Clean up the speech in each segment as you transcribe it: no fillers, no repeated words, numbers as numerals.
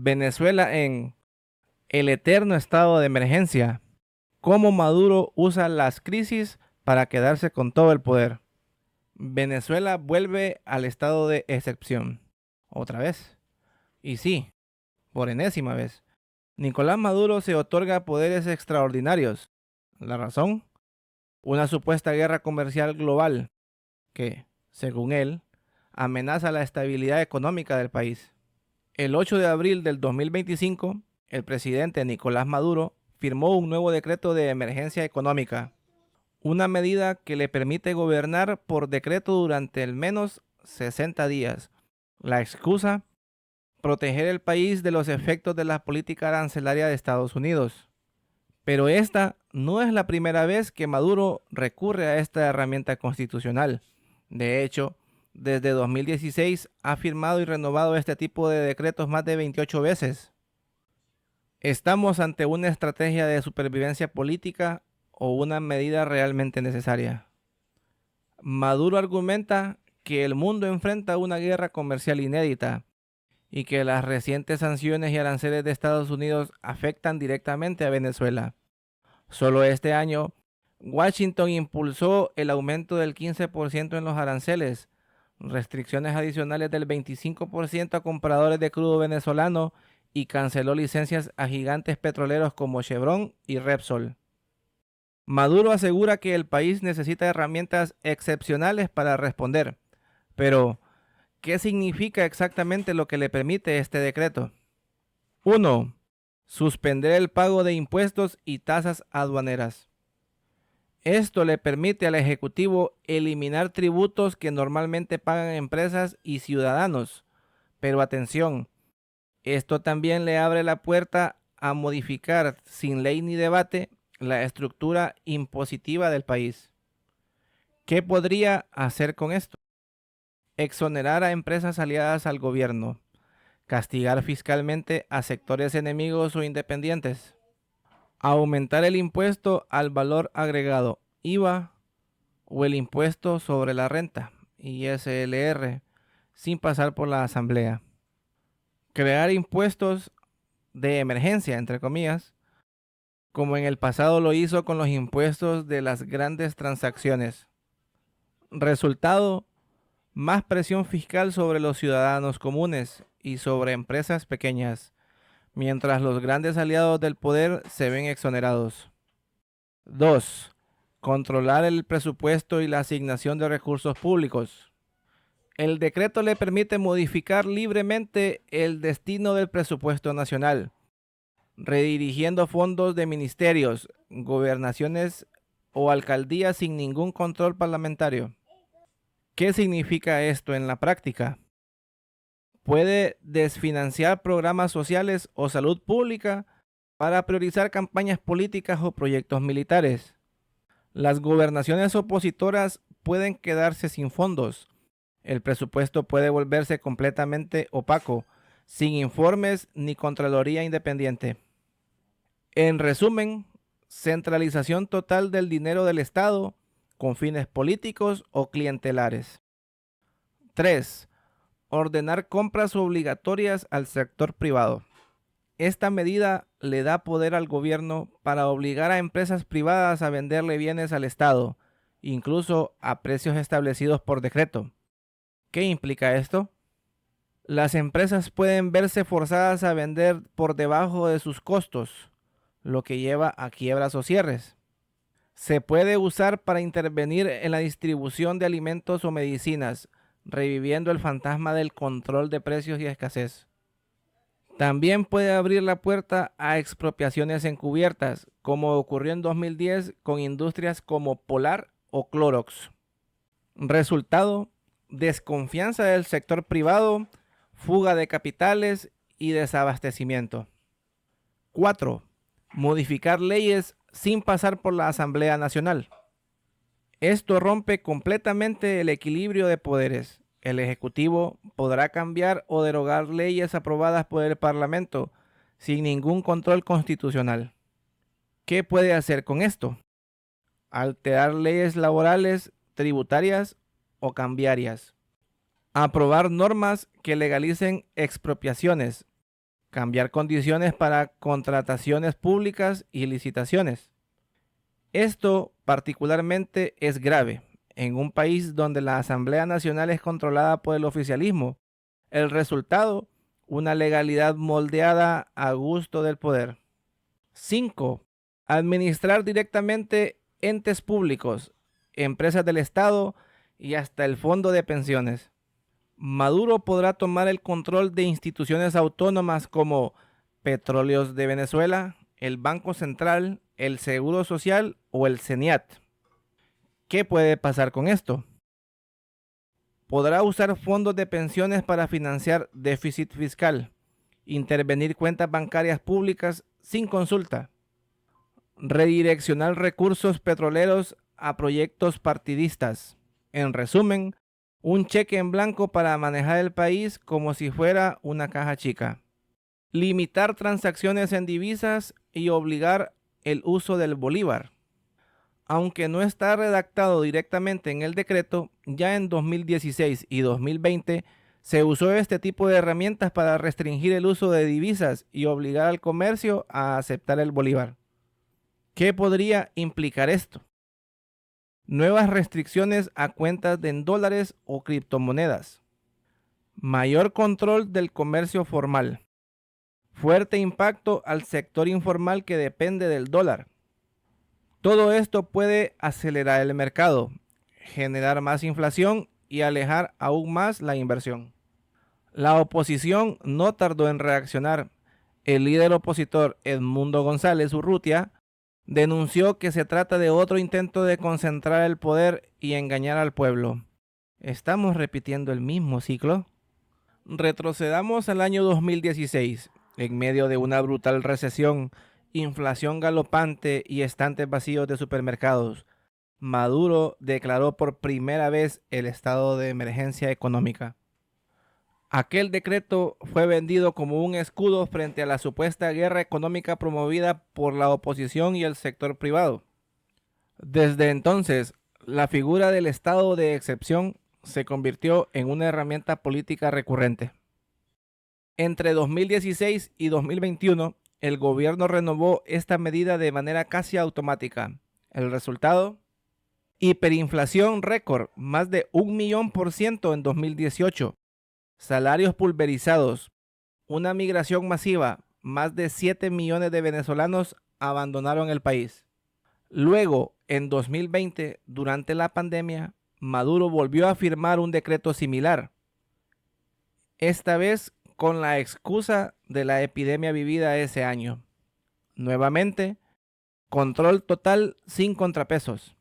Venezuela en el eterno estado de emergencia. Cómo Maduro usa las crisis para quedarse con todo el poder. Venezuela vuelve al estado de excepción. Otra vez. Y sí, por enésima vez. Nicolás Maduro se otorga poderes extraordinarios. ¿La razón? Una supuesta guerra comercial global que, según él, amenaza la estabilidad económica del país. El 8 de abril del 2025, el presidente Nicolás Maduro firmó un nuevo decreto de emergencia económica, una medida que le permite gobernar por decreto durante al menos 60 días. La excusa: proteger el país de los efectos de la política arancelaria de Estados Unidos. Pero esta no es la primera vez que Maduro recurre a esta herramienta constitucional. De hecho, desde 2016 ha firmado y renovado este tipo de decretos más de 28 veces. ¿Estamos ante una estrategia de supervivencia política o una medida realmente necesaria? Maduro argumenta que el mundo enfrenta una guerra comercial inédita y que las recientes sanciones y aranceles de Estados Unidos afectan directamente a Venezuela. Solo este año, Washington impulsó el aumento del 15% en los aranceles, restricciones adicionales del 25% a compradores de crudo venezolano y canceló licencias a gigantes petroleros como Chevron y Repsol. Maduro asegura que el país necesita herramientas excepcionales para responder, pero ¿qué significa exactamente lo que le permite este decreto? 1. Suspender el pago de impuestos y tasas aduaneras. Esto le permite al Ejecutivo eliminar tributos que normalmente pagan empresas y ciudadanos. Pero atención, esto también le abre la puerta a modificar sin ley ni debate la estructura impositiva del país. ¿Qué podría hacer con esto? Exonerar a empresas aliadas al gobierno, castigar fiscalmente a sectores enemigos o independientes, aumentar el impuesto al valor agregado, IVA, o el impuesto sobre la renta, ISLR, sin pasar por la asamblea, crear impuestos de emergencia, entre comillas, como en el pasado lo hizo con los impuestos de las grandes transacciones. Resultado: más presión fiscal sobre los ciudadanos comunes y sobre empresas pequeñas, mientras los grandes aliados del poder se ven exonerados. 2. Controlar el presupuesto y la asignación de recursos públicos. El decreto le permite modificar libremente el destino del presupuesto nacional, redirigiendo fondos de ministerios, gobernaciones o alcaldías sin ningún control parlamentario. ¿Qué significa esto en la práctica? Puede desfinanciar programas sociales o salud pública para priorizar campañas políticas o proyectos militares. Las gobernaciones opositoras pueden quedarse sin fondos. El presupuesto puede volverse completamente opaco, sin informes ni contraloría independiente. En resumen, centralización total del dinero del Estado con fines políticos o clientelares. 3. Ordenar compras obligatorias al sector privado. Esta medida le da poder al gobierno para obligar a empresas privadas a venderle bienes al Estado, incluso a precios establecidos por decreto. ¿Qué implica esto? Las empresas pueden verse forzadas a vender por debajo de sus costos, lo que lleva a quiebras o cierres. Se puede usar para intervenir en la distribución de alimentos o medicinas, reviviendo el fantasma del control de precios y escasez. También puede abrir la puerta a expropiaciones encubiertas, como ocurrió en 2010 con industrias como Polar o Clorox. Resultado: desconfianza del sector privado, fuga de capitales y desabastecimiento. 4. Modificar leyes sin pasar por la Asamblea Nacional. Esto rompe completamente el equilibrio de poderes. El Ejecutivo podrá cambiar o derogar leyes aprobadas por el Parlamento sin ningún control constitucional. ¿Qué puede hacer con esto? Alterar leyes laborales, tributarias o cambiarias. Aprobar normas que legalicen expropiaciones, cambiar condiciones para contrataciones públicas y licitaciones. Esto particularmente es grave en un país donde la Asamblea Nacional es controlada por el oficialismo. El resultado, una legalidad moldeada a gusto del poder. 5. Administrar directamente entes públicos, empresas del Estado y hasta el fondo de pensiones. Maduro podrá tomar el control de instituciones autónomas como Petróleos de Venezuela, el Banco Central, el Seguro Social o el CENIAT. ¿Qué puede pasar con esto? Podrá usar fondos de pensiones para financiar déficit fiscal, intervenir cuentas bancarias públicas sin consulta, redireccionar recursos petroleros a proyectos partidistas. En resumen, un cheque en blanco para manejar el país como si fuera una caja chica. Limitar transacciones en divisas y obligar el uso del bolívar. Aunque no está redactado directamente en el decreto, ya en 2016 y 2020 se usó este tipo de herramientas para restringir el uso de divisas y obligar al comercio a aceptar el bolívar. ¿Qué podría implicar esto? Nuevas restricciones a cuentas en dólares o criptomonedas. Mayor control del comercio formal. Fuerte impacto al sector informal que depende del dólar. Todo esto puede acelerar el mercado, generar más inflación y alejar aún más la inversión. La oposición no tardó en reaccionar. El líder opositor Edmundo González Urrutia denunció que se trata de otro intento de concentrar el poder y engañar al pueblo. ¿Estamos repitiendo el mismo ciclo? Retrocedamos al año 2016, en medio de una brutal recesión, inflación galopante y estantes vacíos de supermercados. Maduro declaró por primera vez el estado de emergencia económica. Aquel decreto fue vendido como un escudo frente a la supuesta guerra económica promovida por la oposición y el sector privado. Desde entonces, la figura del estado de excepción se convirtió en una herramienta política recurrente. Entre 2016 y 2021, el gobierno renovó esta medida de manera casi automática. El resultado: hiperinflación récord, más de 1.000.000% en 2018. Salarios pulverizados, una migración masiva, más de 7 millones de venezolanos abandonaron el país. Luego, en 2020, durante la pandemia, Maduro volvió a firmar un decreto similar, esta vez con la excusa de la epidemia vivida ese año. Nuevamente, control total sin contrapesos.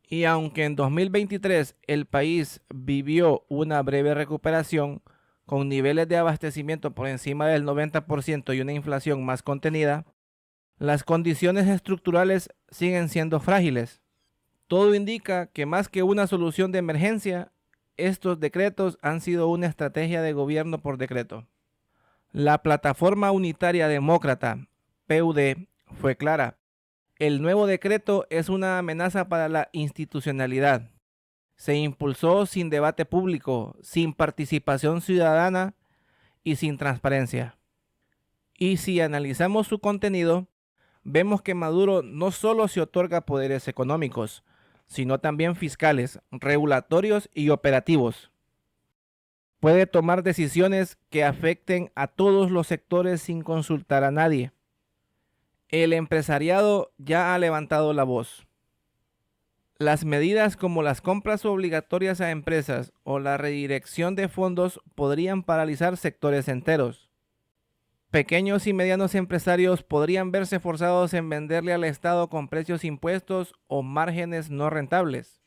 Y aunque en 2023 el país vivió una breve recuperación con niveles de abastecimiento por encima del 90% y una inflación más contenida, las condiciones estructurales siguen siendo frágiles. Todo indica que más que una solución de emergencia, estos decretos han sido una estrategia de gobierno por decreto. La Plataforma Unitaria Demócrata, PUD, fue clara. El nuevo decreto es una amenaza para la institucionalidad. Se impulsó sin debate público, sin participación ciudadana y sin transparencia. Y si analizamos su contenido, vemos que Maduro no solo se otorga poderes económicos, sino también fiscales, regulatorios y operativos. Puede tomar decisiones que afecten a todos los sectores sin consultar a nadie. El empresariado ya ha levantado la voz. Las medidas como las compras obligatorias a empresas o la redirección de fondos podrían paralizar sectores enteros. Pequeños y medianos empresarios podrían verse forzados en venderle al Estado con precios impuestos o márgenes no rentables.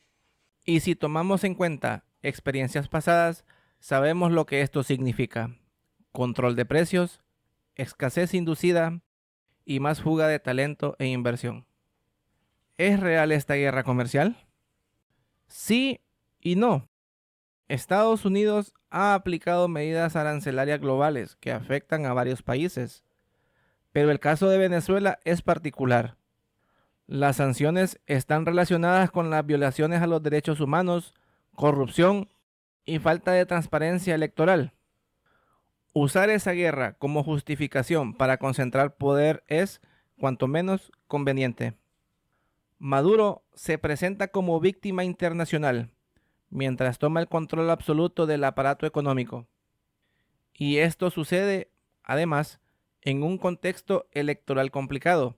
Y si tomamos en cuenta experiencias pasadas, sabemos lo que esto significa: control de precios, escasez inducida y más fuga de talento e inversión. ¿Es real esta guerra comercial? Sí y no. Estados Unidos ha aplicado medidas arancelarias globales que afectan a varios países, pero el caso de Venezuela es particular. Las sanciones están relacionadas con las violaciones a los derechos humanos, corrupción y falta de transparencia electoral. Usar esa guerra como justificación para concentrar poder es, cuanto menos, conveniente. Maduro se presenta como víctima internacional, mientras toma el control absoluto del aparato económico. Y esto sucede, además, en un contexto electoral complicado.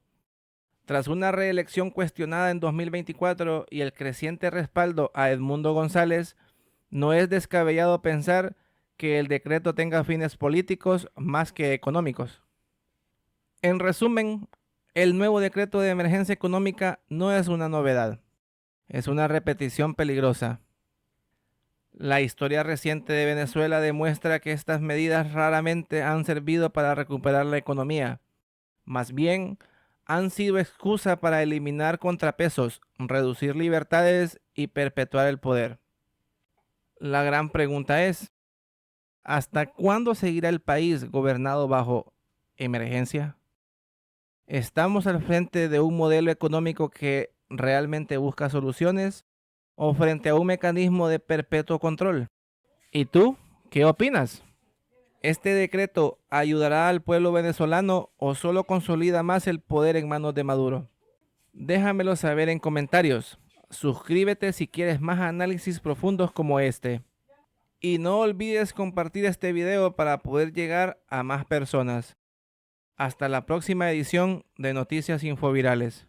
Tras una reelección cuestionada en 2024 y el creciente respaldo a Edmundo González, no es descabellado pensar que el decreto tenga fines políticos más que económicos. En resumen, el nuevo decreto de emergencia económica no es una novedad, es una repetición peligrosa. La historia reciente de Venezuela demuestra que estas medidas raramente han servido para recuperar la economía. Más bien, han sido excusa para eliminar contrapesos, reducir libertades y perpetuar el poder. La gran pregunta es, ¿hasta cuándo seguirá el país gobernado bajo emergencia? ¿Estamos al frente de un modelo económico que realmente busca soluciones o frente a un mecanismo de perpetuo control? ¿Y tú qué opinas? ¿Este decreto ayudará al pueblo venezolano o solo consolida más el poder en manos de Maduro? Déjamelo saber en comentarios. Suscríbete si quieres más análisis profundos como este. Y no olvides compartir este video para poder llegar a más personas. Hasta la próxima edición de Noticias Infovirales.